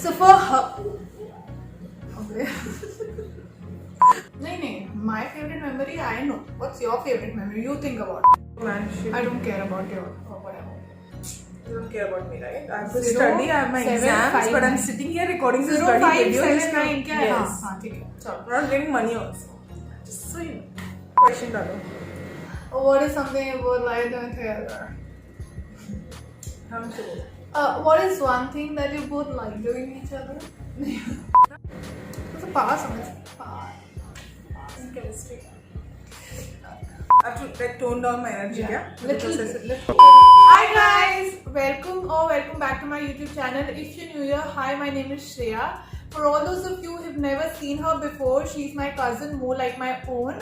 So for her, okay. नहीं, my favorite memory I know. What's your favorite memory? You think about it. Man, shit. I don't care about your or whatever. You don't care about me, right? I have to 0, study, I have my 7, exams, 5, but I'm 9. sitting here recording this 0, bloody 5, video. 7, 9 क्या है? Yes. हाँ ठीक है. चलो. I'm not getting money also. Just so you know. Question डालो. What is something you both like doing together? हम शुरू. What is one thing that you both like doing each other? It's a pass on it. In chemistry. I have to like tone down my energy, yeah? Little. Hi guys, welcome back to my YouTube channel. If you're new here, hi, my name is Shreya. For all those of you who've never seen her before, she's my cousin, more like my own.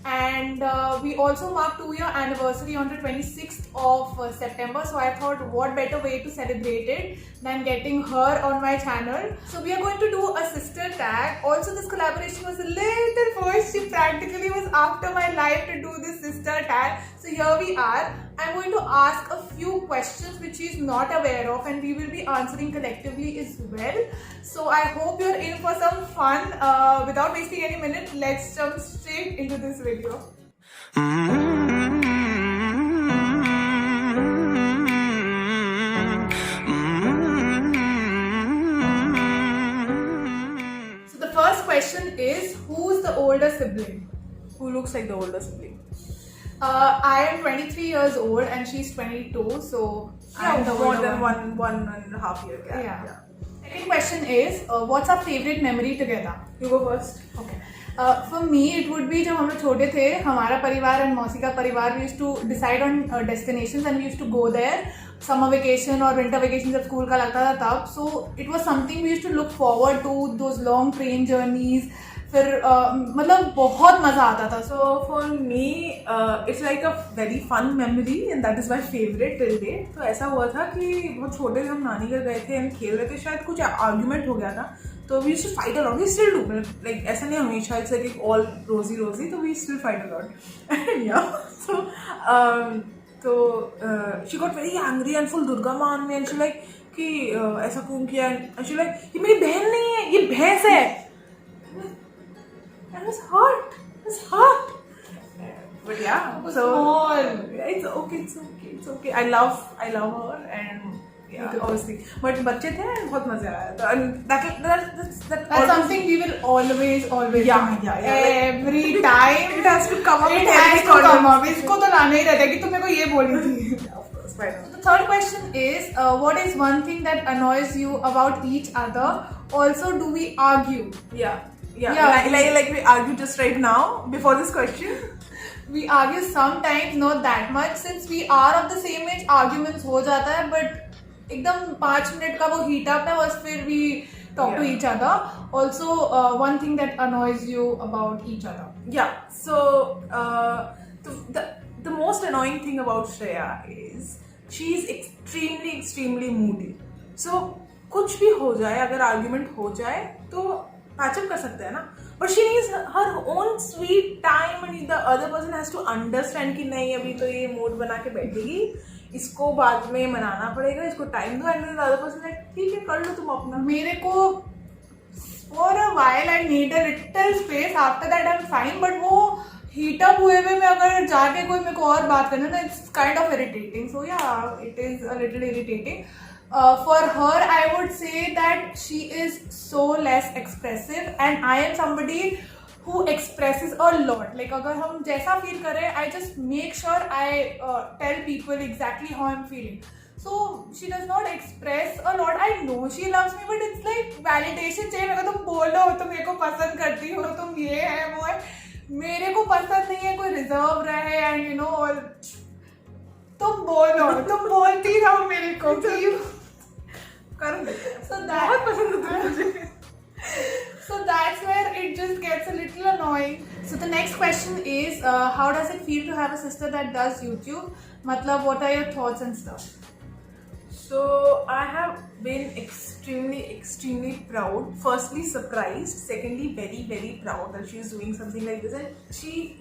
And we also marked 2-year anniversary on the 26th of September. So I thought, what better way to celebrate it than getting her on my channel. So we are going to do a sister tag. Also, this collaboration was a little forced. She practically was after my life to do this sister tag. So here we are. I'm going to ask a few questions which she's not aware of, and we will be answering collectively as well. So I hope you're in for some fun. Without wasting any minute, let's jump straight into this video. So the first question is, who's the older sibling? Who looks like the older sibling? I am 23 years old and she's 22, so I'm the more older than one. one and a half year gap. Yeah. Second question is, what's our favorite memory together? You go first. Okay. For me, it would be जब हम लोग छोटे थे, हमारा परिवार and मौसी का परिवार, we used to decide on destinations and we used to go there. Summer vacation or winter vacation जब school का लगता था तब, so it was something we used to look forward to, those long train journeys. फिर मतलब बहुत मजा आता था. So for me, it's like a very fun memory and that is my favorite till date. तो ऐसा हुआ था कि बहुत छोटे थे, हम नानी घर गए थे and खेल रहे थे, शायद कुछ argument हो गया था, तो we used to fight a lot. We still do, like ऐसा नहीं हमेशा it's like all rosy, तो we still fight a lot. And yeah, so she got very angry and full Durga maa on me and she like कि ऐसा क्यों किया, and she like ये मेरी बहन नहीं है, ये भैंस है. I was hurt. But yeah, so it's okay. I love her and yeah, obviously. But बच्चे थे and बहुत मजा आया था. And That's something we will always yeah. Every time it has to come up. It has to come up. इसको तो लाना ही रहता है कि तुम मेरे को ये बोली थी. Of course, why not? The third question is, what is one thing that annoys you about each other? Also, do we argue? Yeah. Like we argue just right now before this question. We argue sometimes, not that much. Since we are of the same age, arguments हो जाता है, but एकदम 5 minute का वो heat up है, बस फिर we talk to each other. Also, one thing that annoys you about each other. Yeah. So the most annoying thing about Shreya is she's extremely moody. So कुछ भी हो जाए, अगर argument हो जाए तो पैचअप कर सकते हैं ना, but she needs her own sweet time and the other person has to understand कि नहीं अभी तो ये मूड बना के बैठेगी, इसको बाद में मनाना पड़ेगा, इसको टाइम दो, and the other person like ठीक है कर लो तुम अपना. मेरे को for a while I need a little space, after that I'm fine, but वो heat up हुए में अगर जाके कोई मेरे को और बात करना ना, it's kind of irritating. So yeah, it is a little irritating. For her, I would say that she is so less expressive and I am somebody who expresses a lot. Like अगर हम जैसा feel करें, I just make sure I tell people exactly how I'm feeling. So she does not express a lot. I know she loves me, but it's like validation चाहिए. मेरे को तुम बोलो, तुम मेरे को पसंद करती हो, तुम ये है वो है. मेरे को पसंद नहीं है कोई reserve रहे and you know all. तुम बोलो, तुम बोलती रहो मेरे को कि So that's where it just gets a little annoying. So the next question is, how does it feel to have a sister that does YouTube? Matlab, what are your thoughts and stuff? So I have been extremely proud. Firstly, surprised. Secondly, very proud that she's doing something like this, and she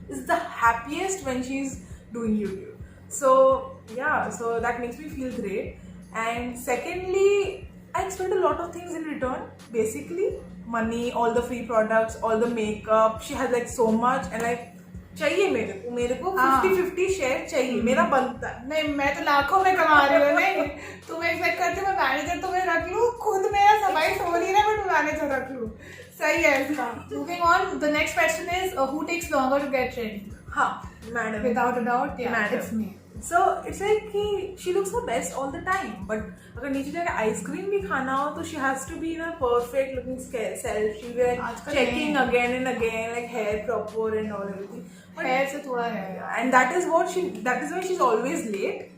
is the happiest when she's doing YouTube. So yeah, so that makes me feel great. And secondly, I expect a lot of things in return. Basically, money, all the free products, all the makeup. She has like so much, and like चाहिए मेरे को 50-50 share चाहिए, मेरा बनता है. नहीं, मैं तो लाखों में कमा रही हूँ. नहीं, तुम एक्सपेक्ट करते हो मैं मैनेजर तुम्हें रख लूँ, खुद मेरा सफाई हो नहीं रहा बट मैनेजर रख लूँ. सही है इसका. Moving on, the next question is who takes longer to get ready? हाँ, madam. Without a doubt, yeah, Madam. it's me. So it's like she looks her best all the time, but अगर नीचे जाके ice cream भी खाना हो तो she has to be in a perfect looking self. She'll be like आजकल checking नहीं. again and again, like hair proper and all everything. But Hair से थोड़ा है. and that is why she's always late.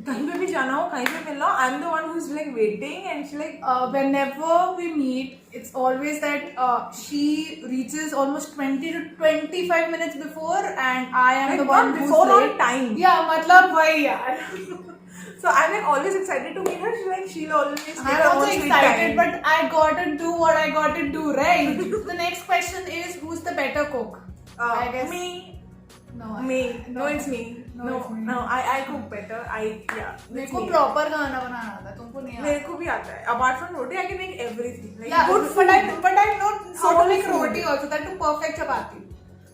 कहीं पे भी जाना हो, कहीं पे मिलना हो, I'm the one who's like waiting, and she like Whenever we meet, it's always that she reaches almost 20 to 25 minutes before, and I am Like, the one not who's before, on late. time. Yeah, मतलब वही यार. so I'm like always excited to meet her. She'll always take I'm her also own sweet excited, time. but I gotta do what I gotta do, right? The next question is, who's the better cook? I guess Me. No, Me. No, it's me. No, it's me. No, I cook better. मेरे it's को me. Proper खाना बनाना आता है, तुमको नहीं मेरे आता. को भी आता है. Apart from roti, I can make everything. Like Yeah, good but food. I know how to Soul make food. roti also. That to perfect chapati.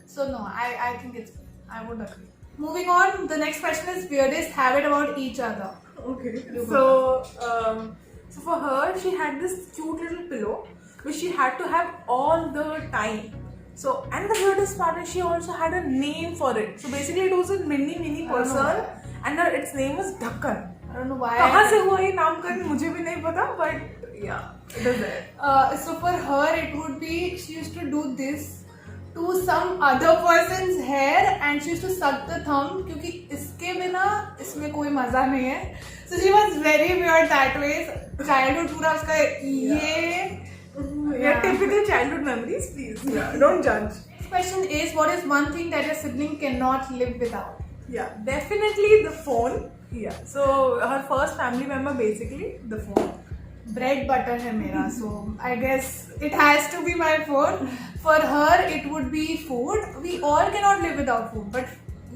So no, I think I would agree. Moving on, the next question is weirdest habit about each other. Okay. You So for her, she had this cute little pillow which she had to have all the time. So, and the weirdest part is she also had a name for it. So basically, it was a mini I don't know person, why. and its name was Dhakkan. I don't know why. कहाँ से हुआ ये नामकरण मुझे भी नहीं पता, but yeah, it is there. So for her, it would be she used to do this to some other person's hair, and she used to suck the thumb क्योंकि इसके बिना इसमें कोई मजा नहीं है. So she was very weird that way. Childhood पूरा उसका ये. Yeah, typical childhood memories, please. Yeah, don't judge. Next question is, what is one thing that your sibling cannot live without? Yeah, definitely the phone. Yeah, so her first family member basically the phone. Bread butter है मेरा, so I guess it has to be my phone. For her, it would be food. We all cannot live without food, but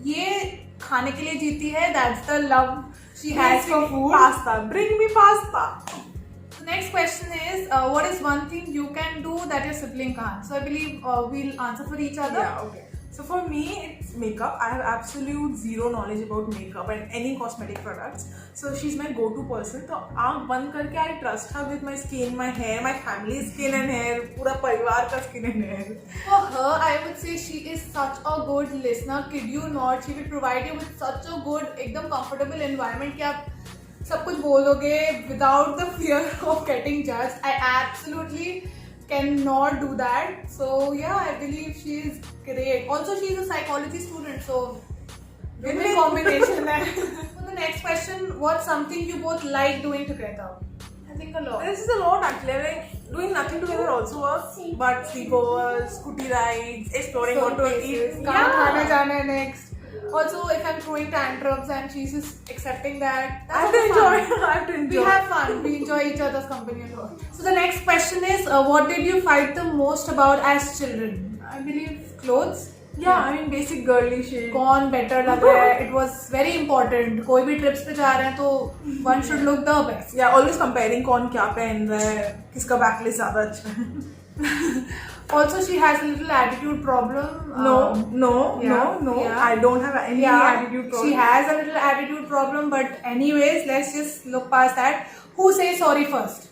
ये खाने के लिए जीती है. That's the love she has for food. Pasta, bring me pasta. The next question is, what is one thing you can do that your sibling can't? So I believe we'll answer for each other. Yeah, okay. So for me, it's makeup. I have absolute zero knowledge about makeup and any cosmetic products. So she's my go-to person. So आँख बंद करके I trust her with my skin, my hair, my family's skin and hair, पूरा परिवार का skin and hair. For her, I would say she is such a good listener. Kid you not, she will provide you with such a good, एकदम comfortable environment कि आप सब कुछ बोलोगे without the fear of getting judged. I absolutely cannot do that. So yeah, I believe she is great. Also, she is a psychology student, so win-win combination है. So the next question, what's something you both like doing together? I think a lot. This is a lot actually. Like doing nothing together also works, but sleepovers, scooty rides, exploring what to eat. कहाँ खाने जाना है next. Also, if I'm throwing tantrums and she's just accepting that, I have to also fun. enjoy. I have to enjoy. We have fun. We enjoy each other's company a lot. So the next question is, what did you fight the most about as children? I believe clothes. Yeah, I mean basic girly shit. कौन better लग रहा है? It was very important. कोई भी trips पे जा रहे हैं तो one should look the best. Yeah, always comparing कौन क्या पहन रहा है, किसका backlist ज़्यादा अच्छा है. Also, she has a little attitude problem. No. Yeah. I don't have any attitude problem. She has a little attitude problem, but anyways, let's just look past that. Who says sorry first?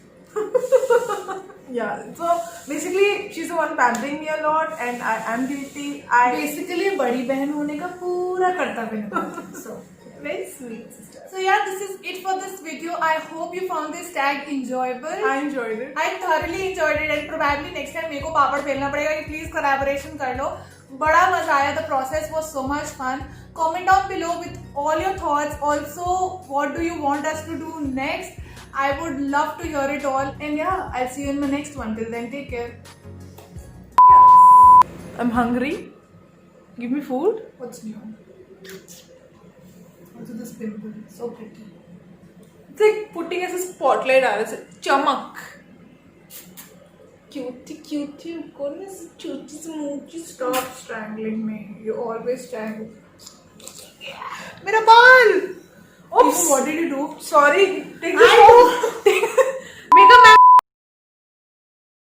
Yeah. So basically, she's the one pampering me a lot, and I am guilty. Basically, बड़ी बहन होने का पूरा कर्तव्य निभाती है. So Very sweet sister. So yeah, this is it for this video. I hope you found this tag enjoyable. I enjoyed it. I thoroughly enjoyed it, and probably next time मेरे को पापड़ बेलना पड़ेगा कि please collaboration कर लो. बड़ा मजा आया. The process was so much fun. Comment down below with all your thoughts. Also, what do you want us to do next? I would love to hear it all. And yeah, I'll see you in my next one. Till then, take care. I'm hungry. Give me food. What's new? Also this pimple, so pretty. It's like putting as a spotlight on it. Chamak. Cutie. Goodness, cutie, smoochie. Stop strangling me. You always strangle. मेरा बाल! Oops. What did you do? Sorry. Take this off.